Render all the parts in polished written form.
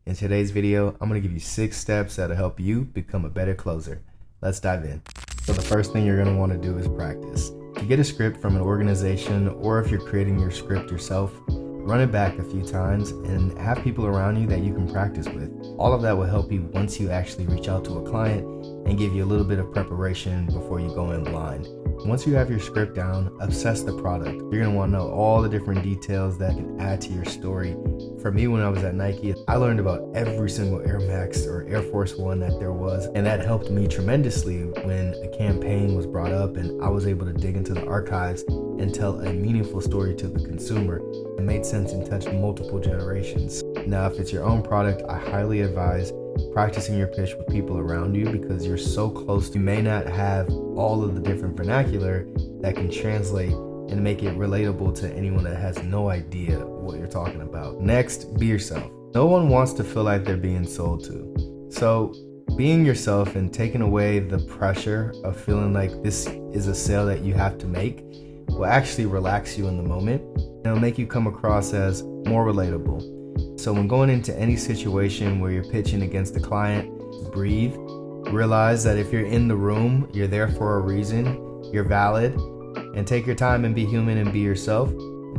In today's video, I'm going to give you 6 steps that'll help you become a better closer. Let's dive in. So the first thing you're going to want to do is practice. To get a script from an organization, or if you're creating your script yourself, run it back a few times and have people around you that you can practice with. All of that will help you once you actually reach out to a client and give you a little bit of preparation before you go in blind. Once you have your script down, obsess the product. You're going to want to know all the different details that can add to your story. For me, when I was at Nike, I learned about every single Air Max or Air Force One that there was, and that helped me tremendously when a campaign was brought up and I was able to dig into the archives and tell a meaningful story to the consumer. It made sense and touched multiple generations. Now, if it's your own product, I highly advise practicing your pitch with people around you because you're so close. You may not have all of the different vernacular that can translate and make it relatable to anyone that has no idea what you're talking about. Next, be yourself. No one wants to feel like they're being sold to. So being yourself and taking away the pressure of feeling like this is a sale that you have to make will actually relax you in the moment. It'll make you come across as more relatable. So when going into any situation where you're pitching against a client, breathe. Realize that if you're in the room, you're there for a reason, you're valid, and take your time and be human and be yourself,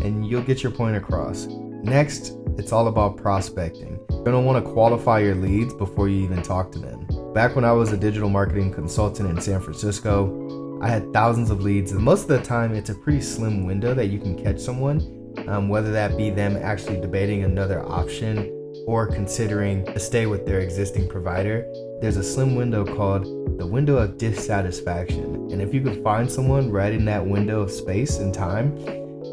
and you'll get your point across. Next, it's all about prospecting. You're gonna wanna qualify your leads before you even talk to them. Back when I was a digital marketing consultant in San Francisco, I had thousands of leads, and most of the time it's a pretty slim window that you can catch someone, whether that be them actually debating another option or considering to stay with their existing provider. There's a slim window called the window of dissatisfaction. And if you can find someone right in that window of space and time,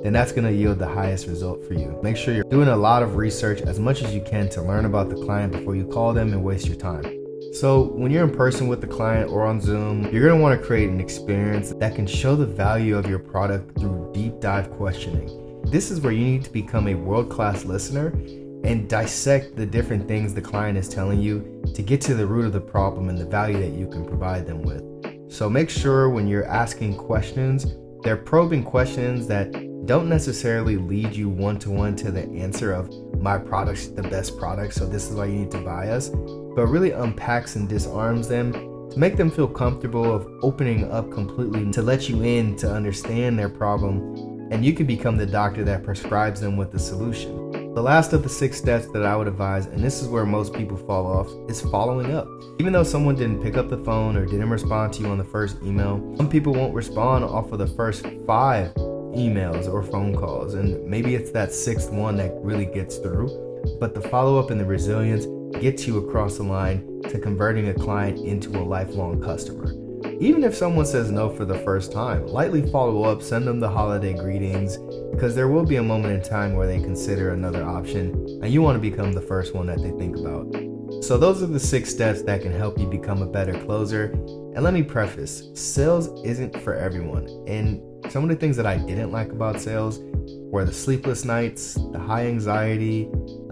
then that's going to yield the highest result for you. Make sure you're doing a lot of research as much as you can to learn about the client before you call them and waste your time. So when you're in person with the client or on Zoom, you're going to want to create an experience that can show the value of your product through deep dive questioning. This is where you need to become a world-class listener and dissect the different things the client is telling you to get to the root of the problem and the value that you can provide them with. So make sure when you're asking questions, they're probing questions that don't necessarily lead you one-to-one to the answer of my product's the best product, so this is why you need to buy us, but really unpacks and disarms them to make them feel comfortable of opening up completely to let you in to understand their problem, and you can become the doctor that prescribes them with the solution. The last of the 6 steps that I would advise, and this is where most people fall off, is following up. Even though someone didn't pick up the phone or didn't respond to you on the first email, some people won't respond off of the first 5 emails or phone calls, and maybe it's that 6th one that really gets through. But the follow-up and the resilience gets you across the line to converting a client into a lifelong customer. Even if someone says no for the first time, lightly follow up, send them the holiday greetings, because there will be a moment in time where they consider another option, and you want to become the first one that they think about. So those are the 6 steps that can help you become a better closer. And let me preface, sales isn't for everyone. And some of the things that I didn't like about sales were the sleepless nights, the high anxiety,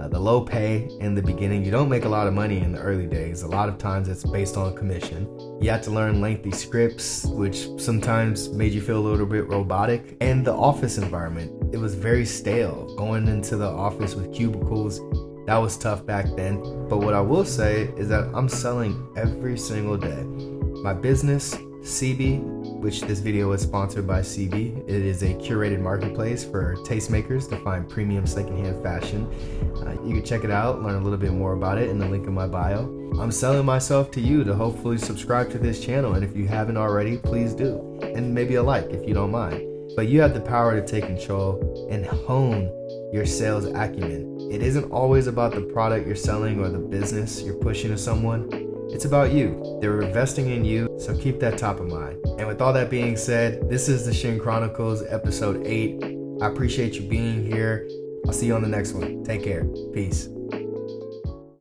the low pay in the beginning. You don't make a lot of money in the early days. A lot of times it's based on commission. You had to learn lengthy scripts, which sometimes made you feel a little bit robotic. And the office environment, it was very stale. Going into the office with cubicles, that was tough back then. But what I will say is that I'm selling every single day. My business, CB, which this video is sponsored by CB. It is a curated marketplace for tastemakers to find premium secondhand fashion. You can check it out, learn a little bit more about it in the link in my bio. I'm selling myself to you to hopefully subscribe to this channel, and if you haven't already, please do. And maybe a like if you don't mind. But you have the power to take control and hone your sales acumen. It isn't always about the product you're selling or the business you're pushing to someone. It's about you. They're investing in you, so keep that top of mind. And with all that being said, this is the Shin Chronicles, episode 8. I appreciate you being here. I'll see you on the next one. Take care. Peace.